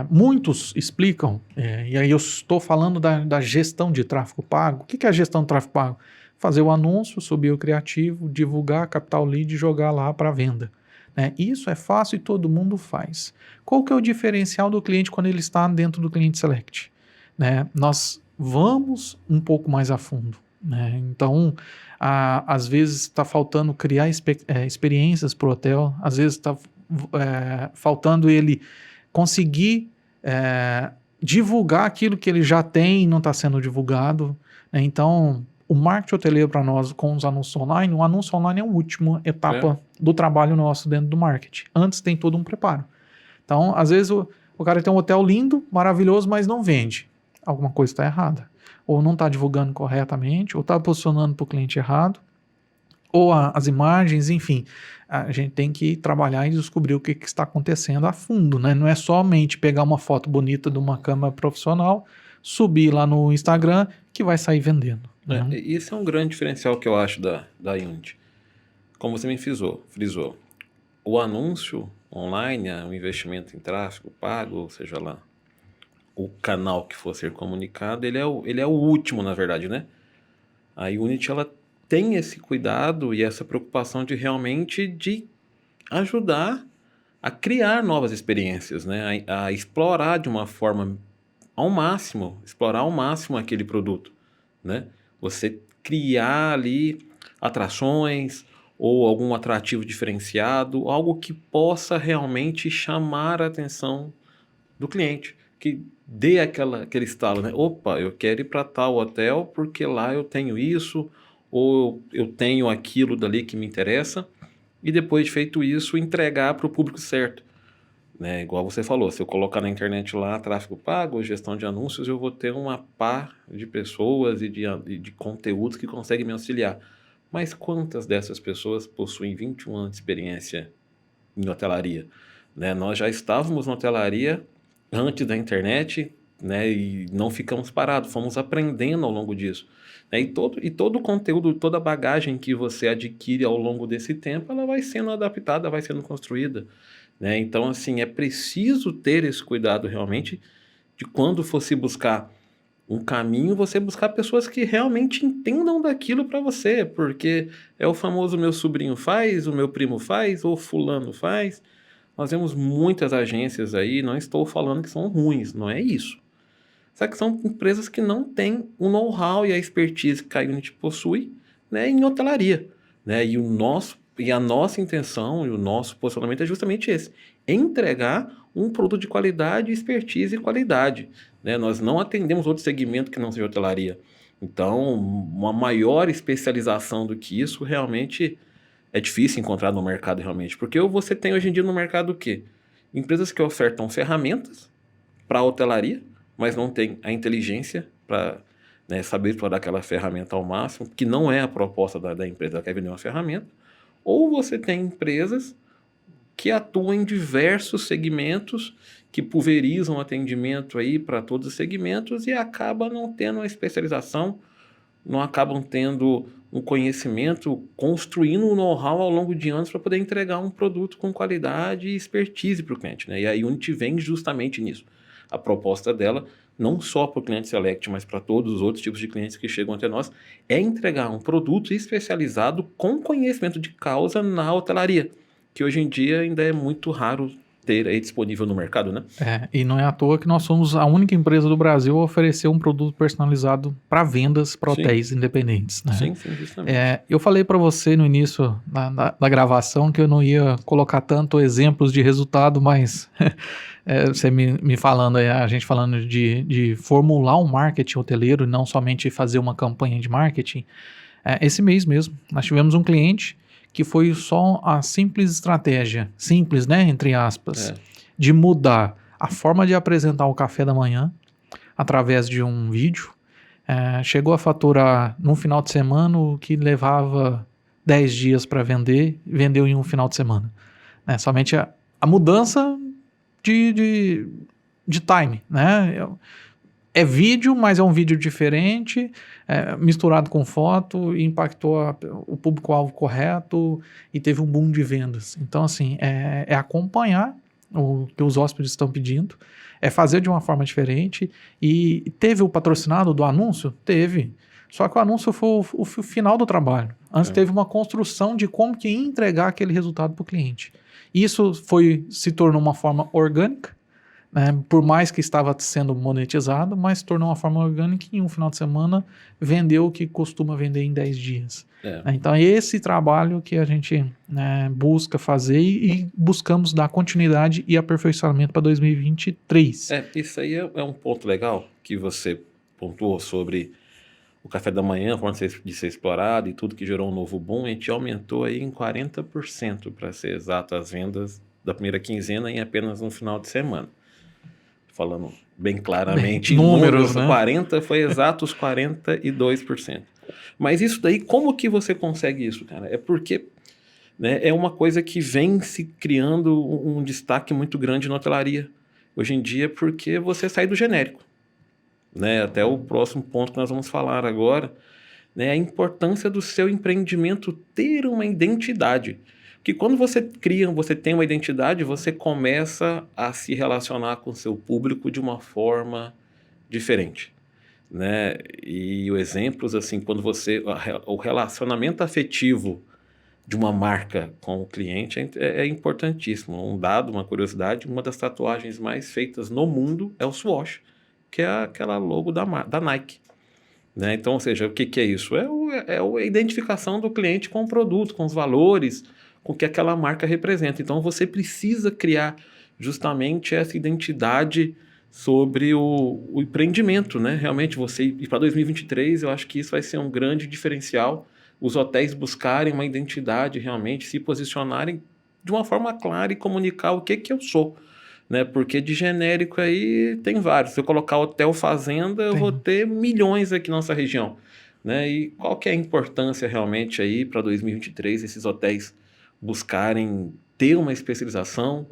muitos explicam, e aí eu estou falando da gestão de tráfego pago. O que é a gestão de tráfego pago? Fazer o anúncio, subir o criativo, divulgar, captar o lead e jogar lá para venda. Isso é fácil e todo mundo faz. Qual que é o diferencial do cliente quando ele está dentro do Cliente Select? Nós vamos um pouco mais a fundo. Então, às vezes está faltando criar experiências para o hotel, às vezes está faltando ele conseguir divulgar aquilo que ele já tem e não está sendo divulgado. Então, o marketing hoteleiro para nós com os anúncios online, o anúncio online é a última etapa do trabalho nosso dentro do marketing. Antes tem todo um preparo. Então, às vezes o cara tem um hotel lindo, maravilhoso, mas não vende. Alguma coisa está errada. Ou não está divulgando corretamente, ou está posicionando para o cliente errado, ou as imagens, enfim. A gente tem que trabalhar e descobrir o que está acontecendo a fundo, né? Não é somente pegar uma foto bonita de uma câmera profissional, subir lá no Instagram, que vai sair vendendo. Né? Esse é um grande diferencial que eu acho da Unity. Como você me frisou, o anúncio online, o investimento em tráfego pago, ou seja lá, o canal que for ser comunicado, ele é o último, na verdade, né? A Unity, ela tem esse cuidado e essa preocupação de realmente de ajudar a criar novas experiências, né? A explorar de uma forma explorar ao máximo aquele produto, né? Você criar ali atrações ou algum atrativo diferenciado, algo que possa realmente chamar a atenção do cliente, que dê aquele estalo, né? Opa, eu quero ir para tal hotel porque lá eu tenho isso, ou eu tenho aquilo dali que me interessa, e depois de feito isso, entregar para o público certo. Né? Igual você falou, se eu colocar na internet lá tráfego pago, gestão de anúncios, eu vou ter uma pá de pessoas e de conteúdos que conseguem me auxiliar. Mas quantas dessas pessoas possuem 21 anos de experiência em hotelaria? Né? Nós já estávamos na hotelaria antes da internet, né? E não ficamos parados, fomos aprendendo ao longo disso. Né? E todo o conteúdo, toda a bagagem que você adquire ao longo desse tempo, ela vai sendo adaptada, vai sendo construída. Né? Então, assim, é preciso ter esse cuidado realmente de quando fosse buscar um caminho, você buscar pessoas que realmente entendam daquilo para você, porque é o famoso meu sobrinho faz, o meu primo faz, ou fulano faz. Nós vemos muitas agências aí, não estou falando que são ruins, não é isso. Só que são empresas que não têm o know-how e a expertise que a Unity possui, né, em hotelaria. Né? E a nossa intenção e o nosso posicionamento é justamente esse: entregar um produto de qualidade, expertise e qualidade. Né? Nós não atendemos outro segmento que não seja hotelaria. Então, uma maior especialização do que isso realmente é difícil encontrar no mercado realmente. Porque você tem hoje em dia no mercado o quê? Empresas que ofertam ferramentas para a hotelaria, mas não tem a inteligência para, né, saber explorar aquela ferramenta ao máximo, que não é a proposta da empresa, ela quer vender uma ferramenta. Ou você tem empresas que atuam em diversos segmentos, que pulverizam atendimento aí para todos os segmentos e acaba não tendo uma especialização, não acabam tendo um conhecimento, construindo um know-how ao longo de anos para poder entregar um produto com qualidade e expertise para o cliente. Né? E a Unity vem justamente nisso. A proposta dela, não só para o cliente Select, mas para todos os outros tipos de clientes que chegam até nós, é entregar um produto especializado com conhecimento de causa na hotelaria, que hoje em dia ainda é muito raro ter aí disponível no mercado, né? E não é à toa que nós somos a única empresa do Brasil a oferecer um produto personalizado para vendas para hotéis independentes. Né? Sim, justamente. Eu falei para você no início da gravação que eu não ia colocar tanto exemplos de resultado, mas você me falando aí, a gente falando de formular um marketing hoteleiro e não somente fazer uma campanha de marketing. Esse mês mesmo, nós tivemos um cliente que foi só a simples estratégia, simples, né, entre aspas, de mudar a forma de apresentar o café da manhã através de um vídeo. Chegou a faturar num final de semana o que levava 10 dias para vender, vendeu em um final de semana. Somente a mudança de time, né? É vídeo, mas é um vídeo diferente, misturado com foto, e impactou o público-alvo correto e teve um boom de vendas. Então, assim, é acompanhar o que os hóspedes estão pedindo, é fazer de uma forma diferente. E teve o patrocinado do anúncio? Teve. Só que o anúncio foi o final do trabalho. Antes teve uma construção de como que ia entregar aquele resultado para o cliente. Isso se tornou uma forma orgânica, por mais que estava sendo monetizado, mas se tornou uma forma orgânica e em um final de semana vendeu o que costuma vender em 10 dias. Então é esse trabalho que a gente busca fazer e buscamos dar continuidade e aperfeiçoamento para 2023. Isso aí é um ponto legal que você pontuou sobre o café da manhã, quando de ser explorado e tudo que gerou um novo boom. A gente aumentou aí em 40%, para ser exato, as vendas da primeira quinzena em apenas um final de semana. Falando bem claramente, números, né? 40 foi exatos 42%. Mas isso daí, como que você consegue isso, cara? É porque, né, é uma coisa que vem se criando um destaque muito grande na hotelaria hoje em dia, porque você sai do genérico. né? Até o próximo ponto que nós vamos falar agora, né? A importância do seu empreendimento ter uma identidade. Porque quando você tem uma identidade, você começa a se relacionar com o seu público de uma forma diferente, né? E os exemplos, assim, quando o relacionamento afetivo de uma marca com o cliente é importantíssimo. Um dado, uma curiosidade, uma das tatuagens mais feitas no mundo é o Swoosh, que é aquela logo da Nike, né? Então, ou seja, o que é isso? A identificação do cliente com o produto, com os valores, com o que aquela marca representa. Então, você precisa criar justamente essa identidade sobre o empreendimento, né? Realmente, você ir para 2023, eu acho que isso vai ser um grande diferencial. Os hotéis buscarem uma identidade realmente, se posicionarem de uma forma clara e comunicar o que eu sou, né? Porque de genérico aí tem vários. Se eu colocar hotel fazenda, eu vou ter milhões aqui na nossa região, né? E qual que é a importância realmente aí para 2023 esses hotéis buscarem ter uma especialização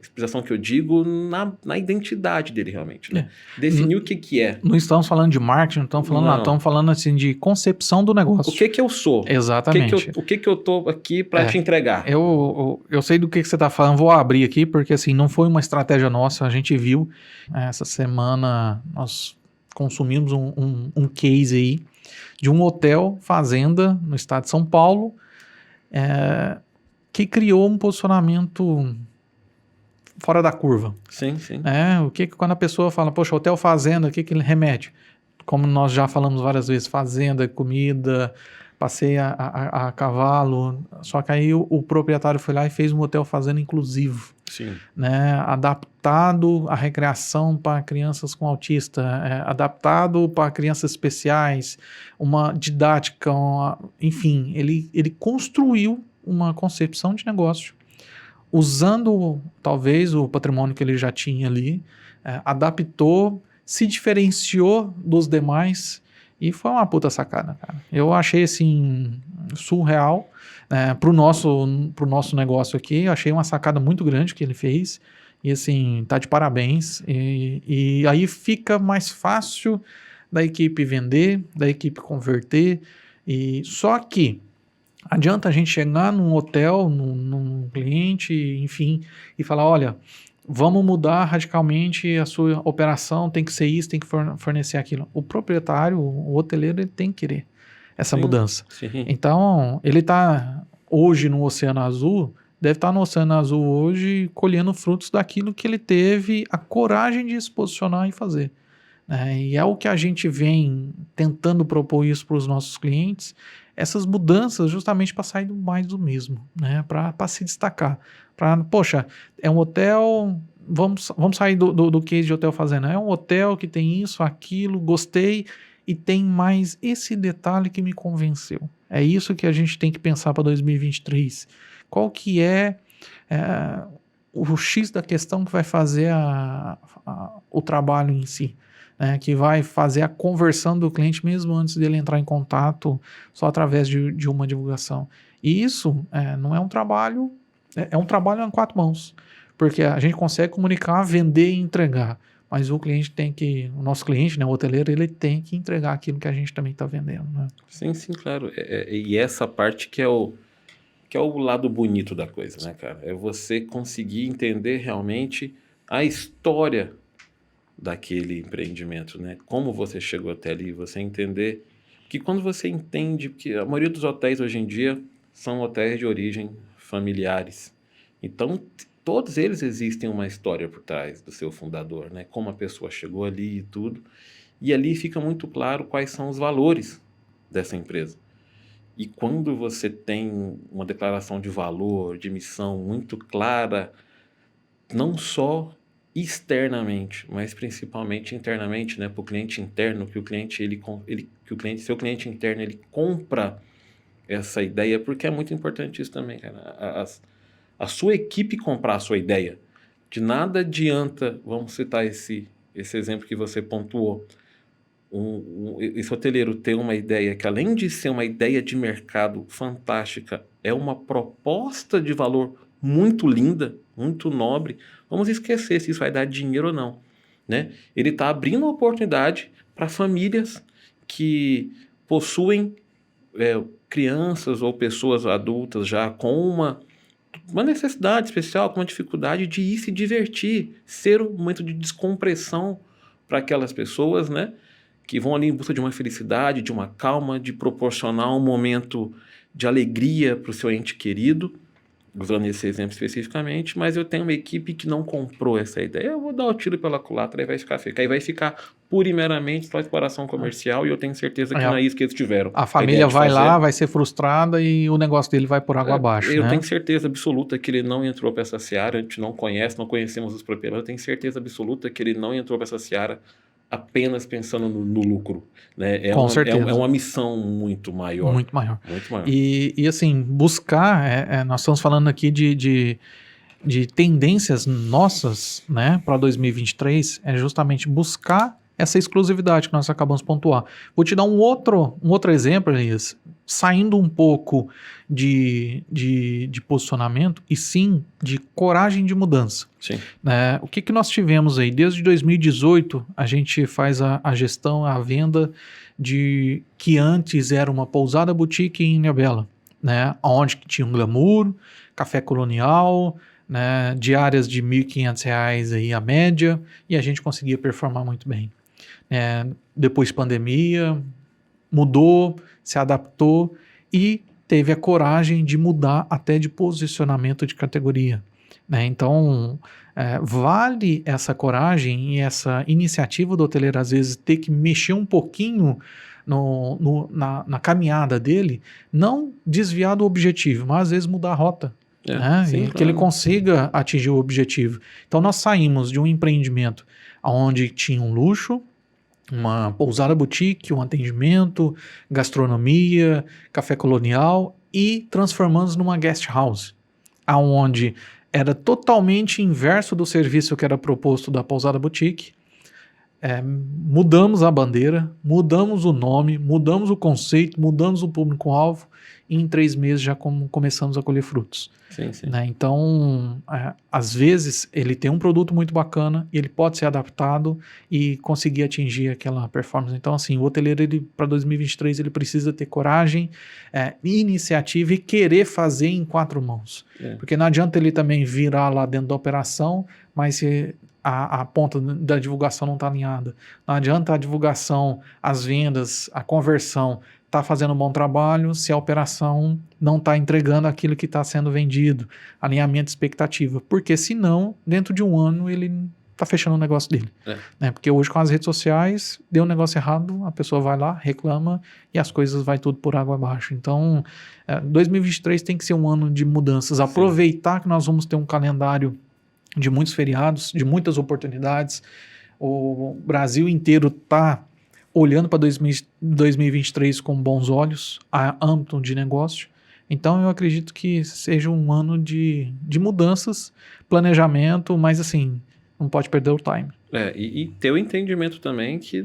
que eu digo na identidade dele realmente, né? Definir o que é. Não estamos falando de marketing, não estamos falando Não. lá, estamos falando assim de concepção do negócio. O que eu sou? Exatamente. O que eu tô aqui para te entregar? Eu sei do que você está falando, vou abrir aqui, porque assim, não foi uma estratégia nossa, a gente viu, essa semana nós consumimos um case aí de um hotel fazenda no estado de São Paulo, que criou um posicionamento fora da curva. Sim. Quando a pessoa fala, poxa, hotel fazenda, o que ele remete? Como nós já falamos várias vezes, fazenda, comida, passeia a cavalo, só que aí o proprietário foi lá e fez um hotel fazenda inclusivo. Sim. Né, adaptado à recreação para crianças com autista, adaptado para crianças especiais, uma didática, enfim, ele construiu uma concepção de negócio, usando talvez o patrimônio que ele já tinha ali, adaptou, se diferenciou dos demais e foi uma puta sacada, cara. Eu achei assim, surreal, pro nosso negócio aqui, eu achei uma sacada muito grande que ele fez e assim, tá de parabéns e aí fica mais fácil da equipe vender, da equipe converter, e só que adianta a gente chegar num hotel, num cliente, enfim, e falar, olha, vamos mudar radicalmente a sua operação, tem que ser isso, tem que fornecer aquilo. O proprietário, o hoteleiro, ele tem que querer essa mudança. Sim. Então, ele está hoje no Oceano Azul, deve estar no Oceano Azul hoje colhendo frutos daquilo que ele teve a coragem de se posicionar e fazer. E é o que a gente vem tentando propor isso para os nossos clientes, essas mudanças justamente para sair mais do mesmo, né? Para se destacar. Poxa, é um hotel, vamos sair do case de hotel fazenda. É um hotel que tem isso, aquilo, gostei, e tem mais esse detalhe que me convenceu. É isso que a gente tem que pensar para 2023. Qual que é o X da questão que vai fazer o trabalho em si? Que vai fazer a conversão do cliente mesmo antes dele entrar em contato, só através de uma divulgação. E isso não é um trabalho, é um trabalho em 4 mãos, porque a gente consegue comunicar, vender e entregar, mas o nosso cliente, né, o hoteleiro, ele tem que entregar aquilo que a gente também está vendendo. Né? Sim, claro. E essa parte que é o lado bonito da coisa, né, cara? É você conseguir entender realmente a história daquele empreendimento, né? Como você chegou até ali, você entender que quando você entende que a maioria dos hotéis hoje em dia são hotéis de origem familiares, então todos eles existem uma história por trás do seu fundador, né? Como a pessoa chegou ali e tudo, e ali fica muito claro quais são os valores dessa empresa. E quando você tem uma declaração de valor, de missão muito clara, não só externamente, mas principalmente internamente, né, para o cliente interno, que o cliente seu cliente interno ele compra essa ideia, porque é muito importante isso também, cara. A sua equipe comprar a sua ideia. De nada adianta, vamos citar esse exemplo que você pontuou, esse hoteleiro ter uma ideia que, além de ser uma ideia de mercado fantástica, é uma proposta de valor muito linda, muito nobre. Vamos esquecer se isso vai dar dinheiro ou não, né? Ele está abrindo a oportunidade para famílias que possuem crianças ou pessoas adultas já com uma necessidade especial, com uma dificuldade de ir se divertir, ser um momento de descompressão para aquelas pessoas, né, que vão ali em busca de uma felicidade, de uma calma, de proporcionar um momento de alegria para o seu ente querido, usando esse exemplo especificamente, mas eu tenho uma equipe que não comprou essa ideia. Eu vou dar o tiro pela culatra e vai ficar feio. Aí vai ficar pura e meramente só exploração comercial e eu tenho certeza que não é isso que eles tiveram. A família vai lá, vai ser frustrada e o negócio dele vai por água abaixo, eu né? tenho certeza absoluta que ele não entrou para essa seara, a gente não conhecemos os proprietários, eu tenho certeza absoluta que ele não entrou para essa seara apenas pensando no lucro, né? Com certeza. É uma missão muito maior. Muito maior. Muito maior. E assim, buscar, nós estamos falando aqui de tendências nossas, né, para 2023, é justamente buscar essa exclusividade que nós acabamos de pontuar. Vou te dar um outro exemplo, Elias, saindo um pouco de posicionamento e sim de coragem de mudança. Sim. O que nós tivemos aí? Desde 2018, a gente faz a gestão, a venda de que antes era uma pousada boutique em Ilhabela, né, onde tinha um glamour, café colonial, né, diárias de R$ 1.500 aí a média, e a gente conseguia performar muito bem. Depois pandemia, mudou, se adaptou e teve a coragem de mudar até de posicionamento de categoria, né? Então, vale essa coragem e essa iniciativa do hoteleiro, às vezes, ter que mexer um pouquinho na caminhada dele, não desviar do objetivo, mas às vezes mudar a rota. Né? Sim, e claro. Que ele consiga atingir o objetivo. Então nós saímos de um empreendimento onde tinha um luxo, uma pousada boutique, um atendimento, gastronomia, café colonial e transformamos numa guest house, aonde era totalmente inverso do serviço que era proposto da pousada boutique. Mudamos a bandeira, mudamos o nome, mudamos o conceito, mudamos o público-alvo e em 3 meses já começamos a colher frutos. Sim, sim. Né? Então, às vezes, ele tem um produto muito bacana e ele pode ser adaptado e conseguir atingir aquela performance. Então, assim, o hoteleiro, para 2023, ele precisa ter coragem, iniciativa e querer fazer em 4 mãos. Porque não adianta ele também virar lá dentro da operação, mas se a ponta da divulgação não está alinhada. Não adianta a divulgação, as vendas, a conversão está fazendo um bom trabalho se a operação não está entregando aquilo que está sendo vendido, alinhamento de expectativa, porque senão, dentro de um ano, ele está fechando o negócio dele. Né? Porque hoje com as redes sociais, deu um negócio errado, a pessoa vai lá, reclama e as coisas vai tudo por água abaixo. Então, 2023 tem que ser um ano de mudanças, aproveitar que nós vamos ter um calendário de muitos feriados, de muitas oportunidades. O Brasil inteiro está olhando para 2023 com bons olhos, a âmbito de negócio. Então, eu acredito que seja um ano de mudanças, planejamento, mas assim, não pode perder o time. E ter o entendimento também que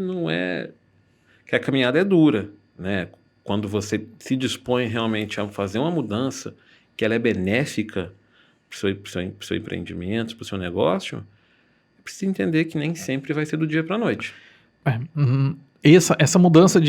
que a caminhada é dura, né? Quando você se dispõe realmente a fazer uma mudança, que ela é benéfica para o seu empreendimento, para o seu negócio, é preciso entender que nem sempre vai ser do dia para a noite. Essa mudança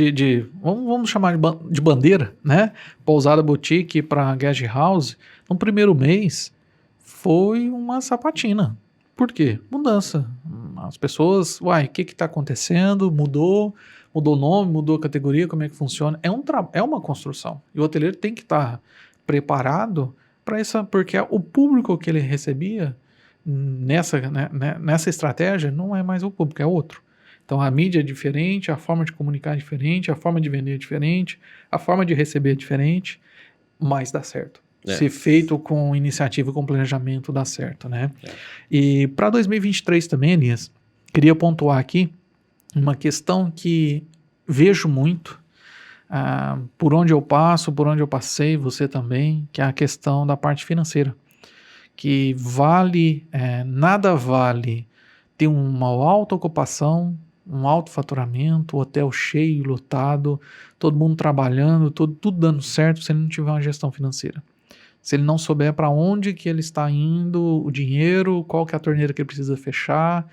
vamos chamar de bandeira, né? Pousada boutique para guest house, no primeiro mês foi uma sapatina. Por quê? Mudança. As pessoas, o que está acontecendo? Mudou o nome, mudou a categoria, como é que funciona? É uma construção. E o hoteleiro tem que estar preparado para isso, porque o público que ele recebia nessa estratégia não é mais o público, é outro. Então a mídia é diferente, a forma de comunicar é diferente, a forma de vender é diferente, a forma de receber é diferente, mas dá certo. Se feito com iniciativa e com planejamento, dá certo, né? E para 2023 também, Elias, queria pontuar aqui uma questão que vejo muito, por onde eu passo, por onde eu passei, você também, que é a questão da parte financeira. Que nada vale ter uma alta ocupação, um alto faturamento, hotel cheio, lotado, todo mundo trabalhando, tudo dando certo, se ele não tiver uma gestão financeira. Se ele não souber para onde que ele está indo, o dinheiro, qual que é a torneira que ele precisa fechar,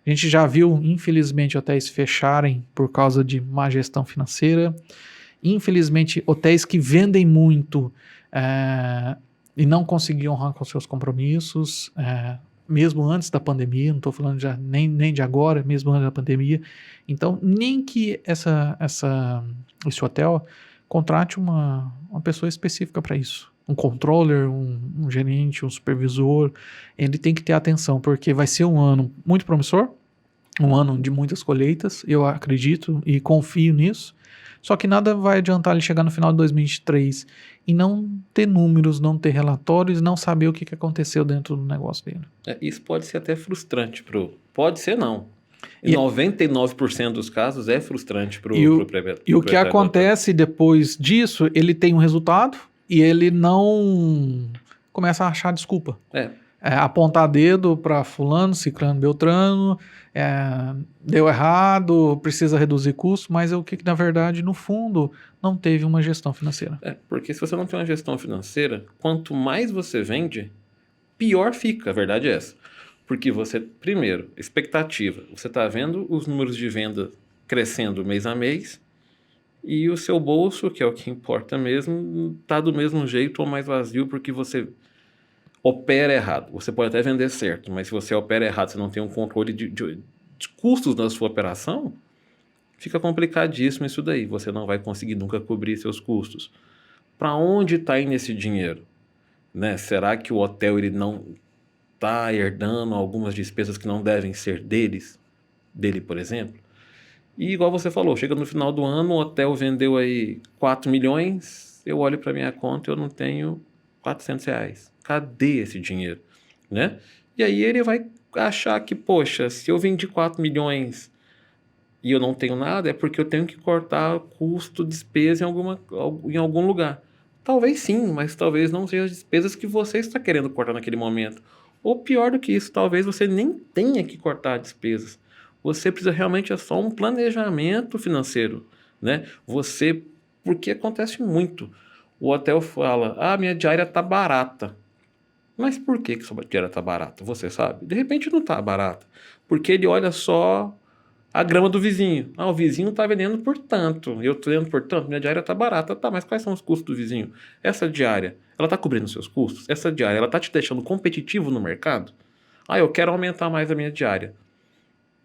A gente já viu, infelizmente, hotéis fecharem por causa de má gestão financeira. Infelizmente, hotéis que vendem muito e não conseguiam honrar com seus compromissos, mesmo antes da pandemia, não estou falando já nem de agora, mesmo antes da pandemia. Então, nem que esse hotel contrate uma pessoa específica para isso. Um controller, um gerente, um supervisor, ele tem que ter atenção, porque vai ser um ano muito promissor, um ano de muitas colheitas, eu acredito e confio nisso. Só que nada vai adiantar ele chegar no final de 2023 e não ter números, não ter relatórios, não saber o que aconteceu dentro do negócio dele. Isso pode ser até frustrante pode ser não. Em 99% dos casos é frustrante para o proprietário. E o que acontece depois disso, ele tem um resultado e ele não começa a achar desculpa. Apontar dedo para fulano, ciclano, beltrano, deu errado, precisa reduzir custos, mas o que na verdade, no fundo, não teve uma gestão financeira. Porque se você não tem uma gestão financeira, quanto mais você vende, pior fica, a verdade é essa. Porque você, primeiro, expectativa, você está vendo os números de venda crescendo mês a mês e o seu bolso, que é o que importa mesmo, está do mesmo jeito ou mais vazio porque você opera errado. Você pode até vender certo, mas se você opera errado, você não tem um controle de custos na sua operação, fica complicadíssimo isso daí. Você não vai conseguir nunca cobrir seus custos. Para onde está indo esse dinheiro? Né? Será que o hotel ele não está herdando algumas despesas que não devem ser dele, por exemplo? E igual você falou, chega no final do ano, o hotel vendeu aí 4 milhões, eu olho para minha conta e eu não tenho R$400. Cadê esse dinheiro? Né? E aí ele vai achar que, poxa, se eu vendi 4 milhões e eu não tenho nada, é porque eu tenho que cortar custo, despesa em algum lugar. Talvez sim, mas talvez não sejam as despesas que você está querendo cortar naquele momento. Ou pior do que isso, talvez você nem tenha que cortar despesas. Você precisa realmente só um planejamento financeiro, né? Porque acontece muito. O hotel fala, minha diária tá barata. Mas por que sua diária tá barata? Você sabe? De repente não tá barata. Porque ele olha só a grama do vizinho. O vizinho tá vendendo por tanto. Eu tô vendendo por tanto, minha diária tá barata. Tá, mas quais são os custos do vizinho? Essa diária, ela tá cobrindo os seus custos? Essa diária, ela tá te deixando competitivo no mercado? Eu quero aumentar mais a minha diária.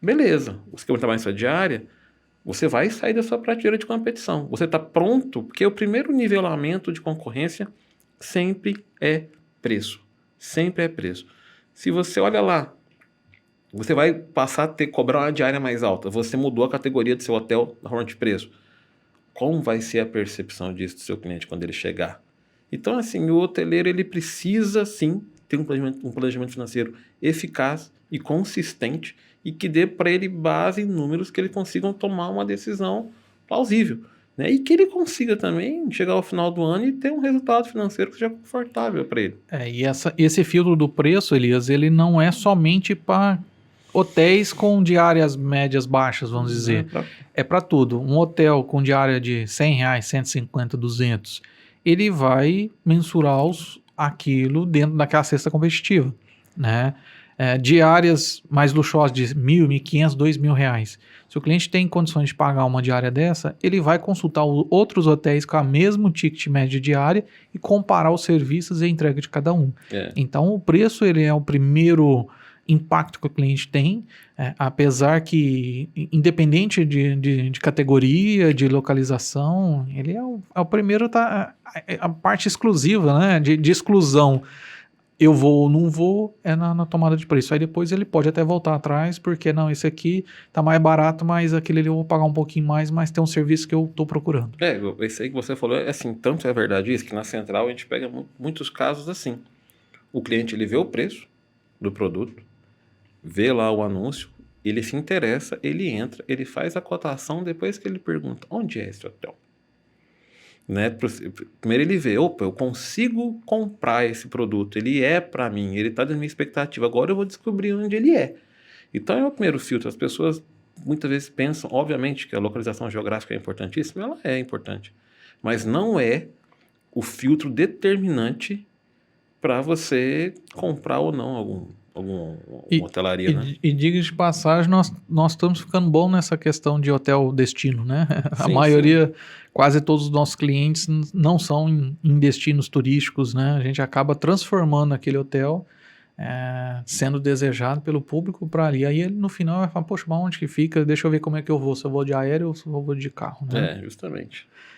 Beleza, você quer aumentar mais a sua diária? Você vai sair da sua prateleira de competição. Você está pronto, porque o primeiro nivelamento de concorrência sempre é preço. Sempre é preço. Se você olha lá, você vai passar a cobrar uma diária mais alta. Você mudou a categoria do seu hotel na forma de preço. Como vai ser a percepção disso do seu cliente quando ele chegar? Então, assim, o hoteleiro ele precisa, sim, ter um planejamento financeiro eficaz e consistente e que dê para ele base em números que ele consiga tomar uma decisão plausível, né? E que ele consiga também chegar ao final do ano e ter um resultado financeiro que seja confortável para ele. E esse filtro do preço, Elias, ele não é somente para hotéis com diárias médias baixas, vamos dizer. É para tudo. Um hotel com diária de R$100, 150, 200, ele vai mensurar aquilo dentro daquela cesta competitiva, né? Diárias mais luxuosas de R$1.000, R$1.500, R$2.000. Se o cliente tem condições de pagar uma diária dessa, ele vai consultar outros hotéis com a mesmo ticket médio diária e comparar os serviços e a entrega de cada um. Então, o preço ele é o primeiro impacto que o cliente tem, apesar que, independente de categoria, de localização, ele é o primeiro, a parte exclusiva, né, de exclusão. Eu vou ou não vou, na tomada de preço. Aí depois ele pode até voltar atrás, porque não, esse aqui tá mais barato, mas aquele ali eu vou pagar um pouquinho mais, mas tem um serviço que eu tô procurando. Esse aí que você falou, assim, tanto é verdade isso, que na central a gente pega muitos casos assim. O cliente, ele vê o preço do produto, vê lá o anúncio, ele se interessa, ele entra, ele faz a cotação, depois que ele pergunta, onde é esse hotel? Né? Primeiro ele vê, opa, eu consigo comprar esse produto, ele é para mim, ele está na minha expectativa, agora eu vou descobrir onde ele é. Então é o primeiro filtro. As pessoas muitas vezes pensam, obviamente que a localização geográfica é importantíssima, ela é importante, mas não é o filtro determinante para você comprar ou não alguma E, hotelaria, né? e diga de passagem, nós estamos ficando bom nessa questão de hotel destino, né? A Sim, maioria, quase todos os nossos clientes não são em destinos turísticos, né? A gente acaba transformando aquele hotel sendo desejado pelo público para ali. Aí ele no final vai falar, poxa, mas onde que fica? Deixa eu ver como é que eu vou, se eu vou de aéreo ou se eu vou de carro, né? Justamente.